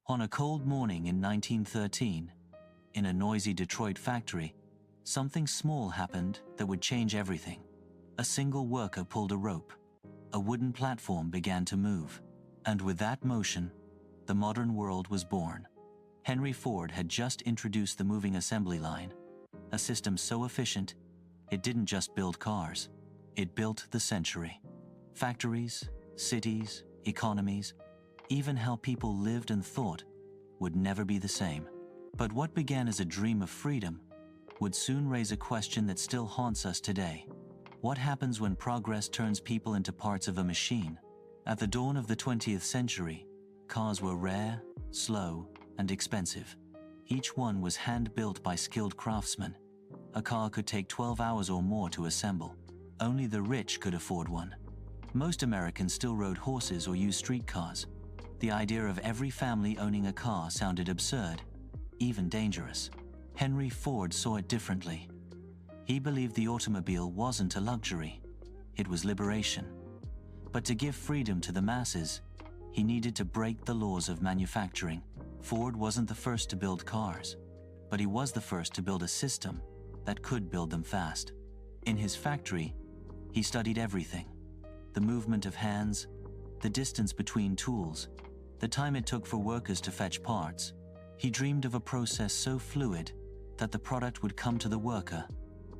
On a cold morning in 1913, in a noisy Detroit factory, something small happened that would change everything. A single worker pulled a rope. A wooden platform began to move, and with that motion, the modern world was born. Henry Ford had just introduced the moving assembly line, a system so efficient, it didn't just build cars, it built the century. Factories, cities, economies, even how people lived and thought would never be the same. But what began as a dream of freedom would soon raise a question that still haunts us today. What happens when progress turns people into parts of a machine? At the dawn of the 20th century, cars were rare, slow, and expensive. Each one was hand-built by skilled craftsmen. A car could take 12 hours or more to assemble. Only the rich could afford one. Most Americans still rode horses or used streetcars. The idea of every family owning a car sounded absurd, even dangerous. Henry Ford saw it differently. He believed the automobile wasn't a luxury, it was liberation. But to give freedom to the masses, he needed to break the laws of manufacturing. Ford wasn't the first to build cars, but he was the first to build a system that could build them fast. In his factory, he studied everything: the movement of hands, the distance between tools, the time it took for workers to fetch parts. He dreamed of a process so fluid that the product would come to the worker,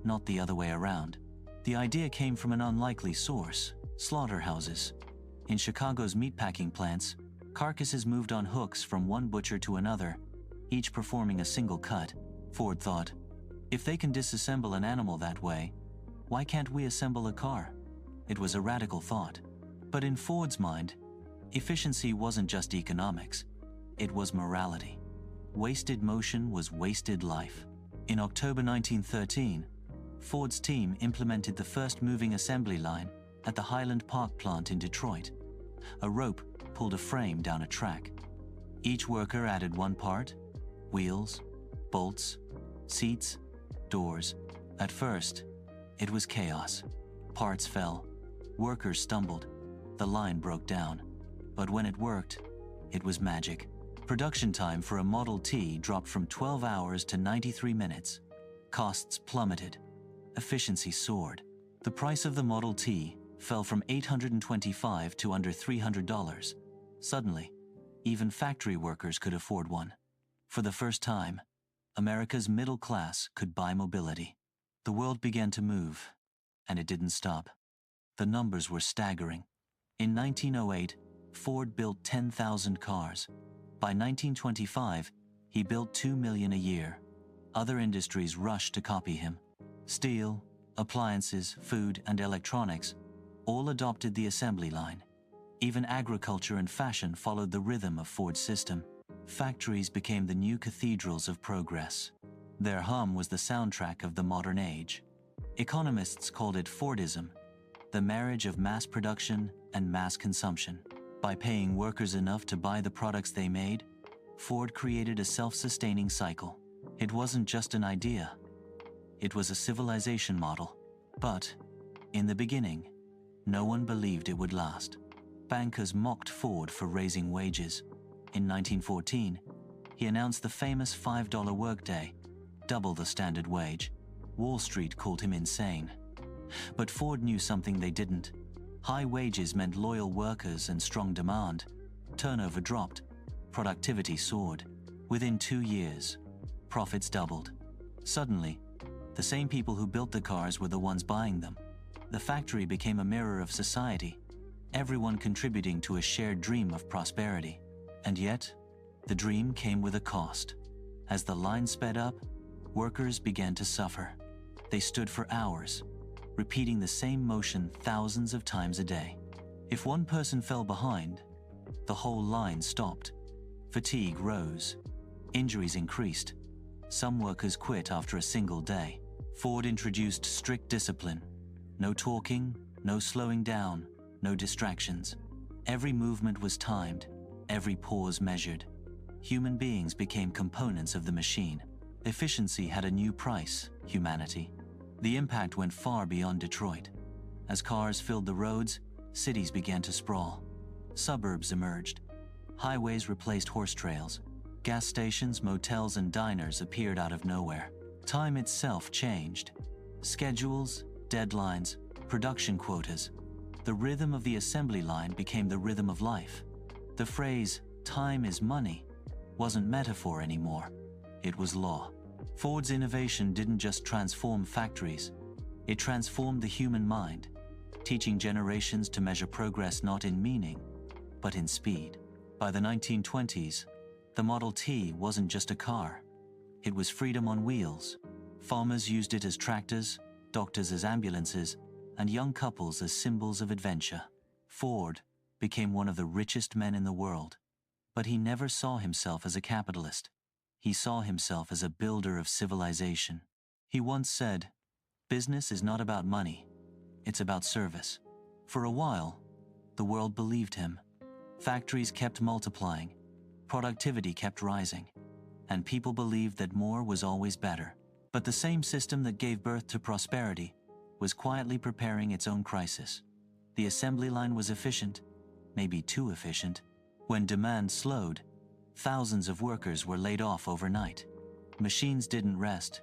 not the other way around. The idea came from an unlikely source: slaughterhouses. In Chicago's meatpacking plants, carcasses moved on hooks from one butcher to another, each performing a single cut. Ford thought, if they can disassemble an animal that way, why can't we assemble a car? It was a radical thought. But in Ford's mind, efficiency wasn't just economics, it was morality. Wasted motion was wasted life. In October 1913, Ford's team implemented the first moving assembly line at the Highland Park plant in Detroit. A rope pulled a frame down a track. Each worker added one part: wheels, bolts, seats, doors. At first, it was chaos. Parts fell, workers stumbled, the line broke down. But when it worked, it was magic. Production time for a Model T dropped from 12 hours to 93 minutes. Costs plummeted. Efficiency soared. The price of the Model T fell from $825 to under $300. Suddenly, even factory workers could afford one. For the first time, America's middle class could buy mobility. The world began to move, and it didn't stop. The numbers were staggering. In 1908, Ford built 10,000 cars. By 1925, he built 2 million a year. Other industries rushed to copy him. Steel, appliances, food, and electronics all adopted the assembly line. Even agriculture and fashion followed the rhythm of Ford's system. Factories became the new cathedrals of progress. Their hum was the soundtrack of the modern age. Economists called it Fordism, the marriage of mass production and mass consumption. By paying workers enough to buy the products they made, Ford created a self-sustaining cycle. It wasn't just an idea. It was a civilization model. But, in the beginning, no one believed it would last. Bankers mocked Ford for raising wages. In 1914, he announced the famous $5 workday, double the standard wage. Wall Street called him insane. But Ford knew something they didn't. High wages meant loyal workers and strong demand. Turnover dropped. Productivity soared. Within 2 years, profits doubled. Suddenly, the same people who built the cars were the ones buying them. The factory became a mirror of society, everyone contributing to a shared dream of prosperity. And yet, the dream came with a cost. As the line sped up, workers began to suffer. They stood for hours, repeating the same motion thousands of times a day. If one person fell behind, the whole line stopped. Fatigue rose. Injuries increased. Some workers quit after a single day. Ford introduced strict discipline. No talking, no slowing down, no distractions. Every movement was timed, every pause measured. Human beings became components of the machine. Efficiency had a new price: humanity. The impact went far beyond Detroit. As cars filled the roads, cities began to sprawl. Suburbs emerged. Highways replaced horse trails. Gas stations, motels, and diners appeared out of nowhere. Time itself changed. Schedules, deadlines, production quotas. The rhythm of the assembly line became the rhythm of life. The phrase, "time is money," wasn't metaphor anymore. It was law. Ford's innovation didn't just transform factories. It transformed the human mind, teaching generations to measure progress not in meaning, but in speed. By the 1920s, the Model T wasn't just a car. It was freedom on wheels. Farmers used it as tractors, doctors as ambulances, and young couples as symbols of adventure. Ford became one of the richest men in the world, but he never saw himself as a capitalist. He saw himself as a builder of civilization. He once said, "Business is not about money, it's about service." For a while, the world believed him. Factories kept multiplying, productivity kept rising, and people believed that more was always better. But the same system that gave birth to prosperity was quietly preparing its own crisis. The assembly line was efficient, maybe too efficient. When demand slowed, thousands of workers were laid off overnight. Machines didn't rest,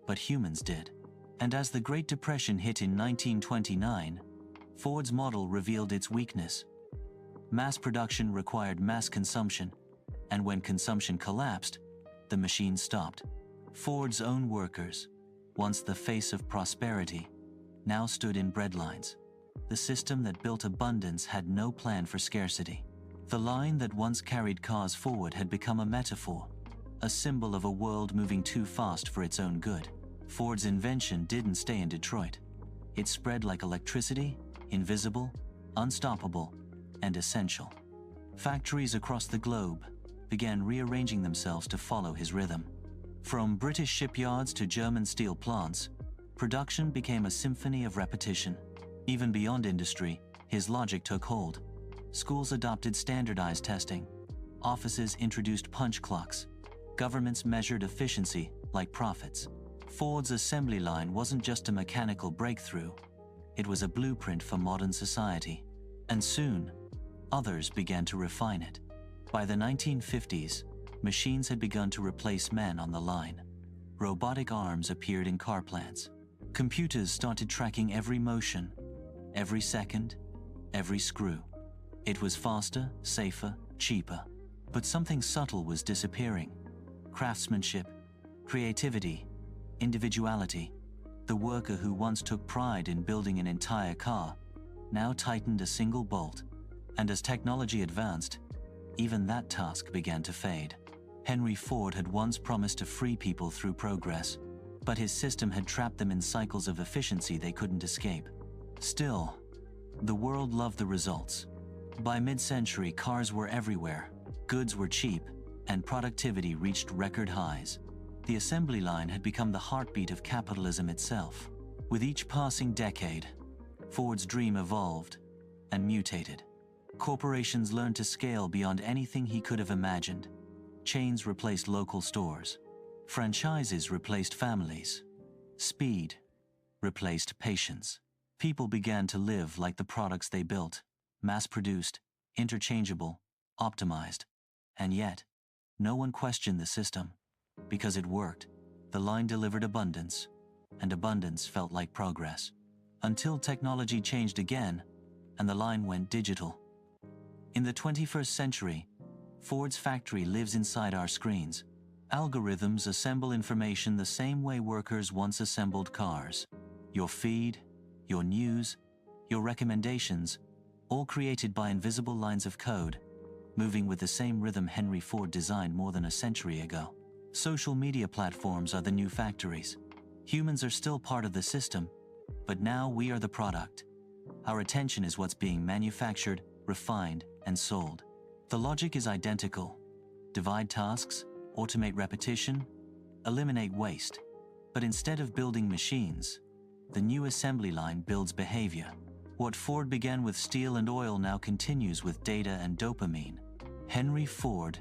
but humans did. And as the Great Depression hit in 1929, Ford's model revealed its weakness. Mass production required mass consumption, and when consumption collapsed, the machine stopped. Ford's own workers, once the face of prosperity, now stood in breadlines. The system that built abundance had no plan for scarcity. The line that once carried cars forward had become a metaphor, a symbol of a world moving too fast for its own good. Ford's invention didn't stay in Detroit. It spread like electricity, invisible, unstoppable, and essential. Factories across the globe began rearranging themselves to follow his rhythm. From British shipyards to German steel plants, production became a symphony of repetition. Even beyond industry, his logic took hold. Schools adopted standardized testing. Offices introduced punch clocks. Governments measured efficiency like profits. Ford's assembly line wasn't just a mechanical breakthrough. It was a blueprint for modern society. And soon, others began to refine it. By the 1950s, machines had begun to replace men on the line. Robotic arms appeared in car plants. Computers started tracking every motion, every second, every screw. It was faster, safer, cheaper. But something subtle was disappearing. Craftsmanship, creativity, individuality. The worker who once took pride in building an entire car now tightened a single bolt. And as technology advanced, even that task began to fade. Henry Ford had once promised to free people through progress, but his system had trapped them in cycles of efficiency they couldn't escape. Still, the world loved the results. By mid-century, cars were everywhere, goods were cheap, and productivity reached record highs. The assembly line had become the heartbeat of capitalism itself. With each passing decade, Ford's dream evolved and mutated. Corporations learned to scale beyond anything he could have imagined. Chains replaced local stores. Franchises replaced families. Speed replaced patience. People began to live like the products they built, mass-produced, interchangeable, optimized. And yet, no one questioned the system. Because it worked, the line delivered abundance, and abundance felt like progress. Until technology changed again, and the line went digital. In the 21st century, Ford's factory lives inside our screens. Algorithms assemble information the same way workers once assembled cars. Your feed, your news, your recommendations, all created by invisible lines of code, moving with the same rhythm Henry Ford designed more than a century ago. Social media platforms are the new factories. Humans are still part of the system, but now we are the product. Our attention is what's being manufactured, refined, and sold. The logic is identical. Divide tasks, automate repetition, eliminate waste. But instead of building machines, the new assembly line builds behavior. What Ford began with steel and oil now continues with data and dopamine. Henry Ford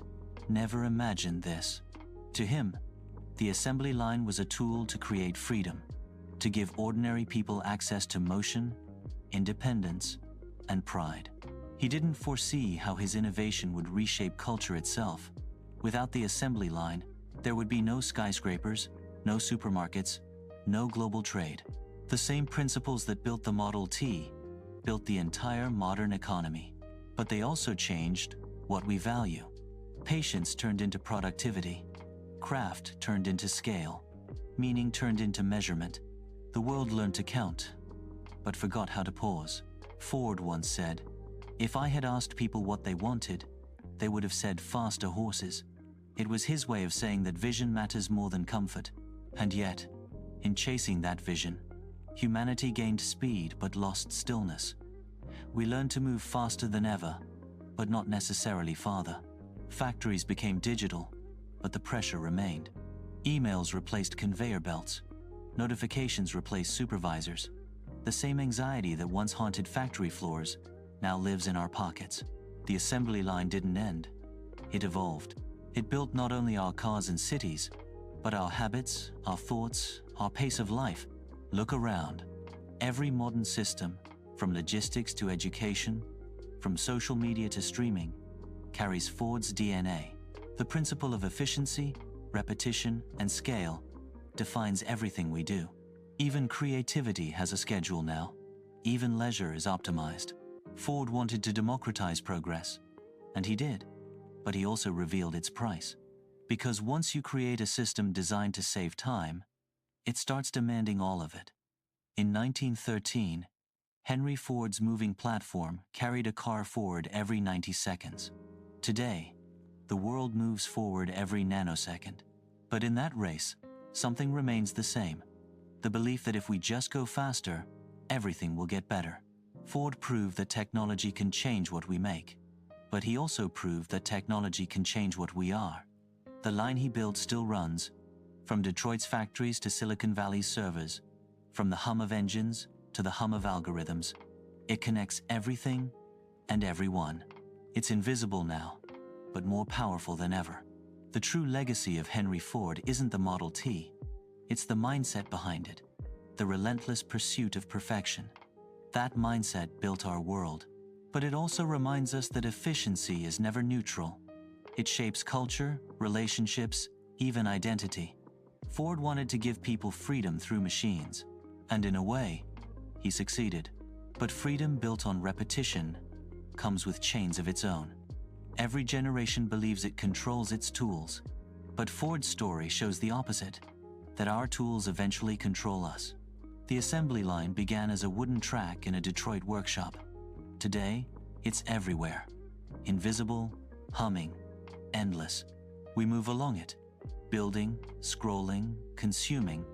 never imagined this. To him, the assembly line was a tool to create freedom, to give ordinary people access to motion, independence, and pride. He didn't foresee how his innovation would reshape culture itself. Without the assembly line, there would be no skyscrapers, no supermarkets, no global trade. The same principles that built the Model T built the entire modern economy. But they also changed what we value. Patience turned into productivity. Craft turned into scale. Meaning turned into measurement. The world learned to count, but forgot how to pause. Ford once said, "If I had asked people what they wanted, they would have said faster horses." It was his way of saying that vision matters more than comfort. And yet, in chasing that vision, humanity gained speed but lost stillness. We learned to move faster than ever, but not necessarily farther. Factories became digital, but the pressure remained. Emails replaced conveyor belts. Notifications replaced supervisors. The same anxiety that once haunted factory floors now lives in our pockets. The assembly line didn't end. It evolved. It built not only our cars and cities, but our habits, our thoughts, our pace of life. Look around. Every modern system, from logistics to education, from social media to streaming, carries Ford's DNA. The principle of efficiency, repetition, and scale defines everything we do. Even creativity has a schedule now. Even leisure is optimized. Ford wanted to democratize progress, and he did, but he also revealed its price. Because once you create a system designed to save time, it starts demanding all of it. In 1913, Henry Ford's moving platform carried a car forward every 90 seconds. Today, the world moves forward every nanosecond. But in that race, something remains the same. The belief that if we just go faster, everything will get better. Ford proved that technology can change what we make. But he also proved that technology can change what we are. The line he built still runs, from Detroit's factories to Silicon Valley's servers, from the hum of engines to the hum of algorithms. It connects everything and everyone. It's invisible now, but more powerful than ever. The true legacy of Henry Ford isn't the Model T. It's the mindset behind it, the relentless pursuit of perfection. That mindset built our world. But it also reminds us that efficiency is never neutral. It shapes culture, relationships, even identity. Ford wanted to give people freedom through machines, and in a way, he succeeded. But freedom built on repetition comes with chains of its own. Every generation believes it controls its tools, but Ford's story shows the opposite, that our tools eventually control us. The assembly line began as a wooden track in a Detroit workshop. Today, it's everywhere. Invisible, humming, endless. We move along it, building, scrolling, consuming,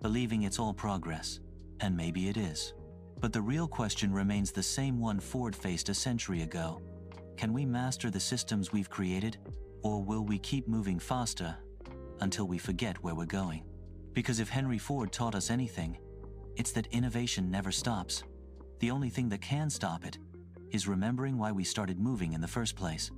believing it's all progress. And maybe it is. But the real question remains the same one Ford faced a century ago. Can we master the systems we've created, or will we keep moving faster until we forget where we're going? Because if Henry Ford taught us anything, it's that innovation never stops. The only thing that can stop it is remembering why we started moving in the first place.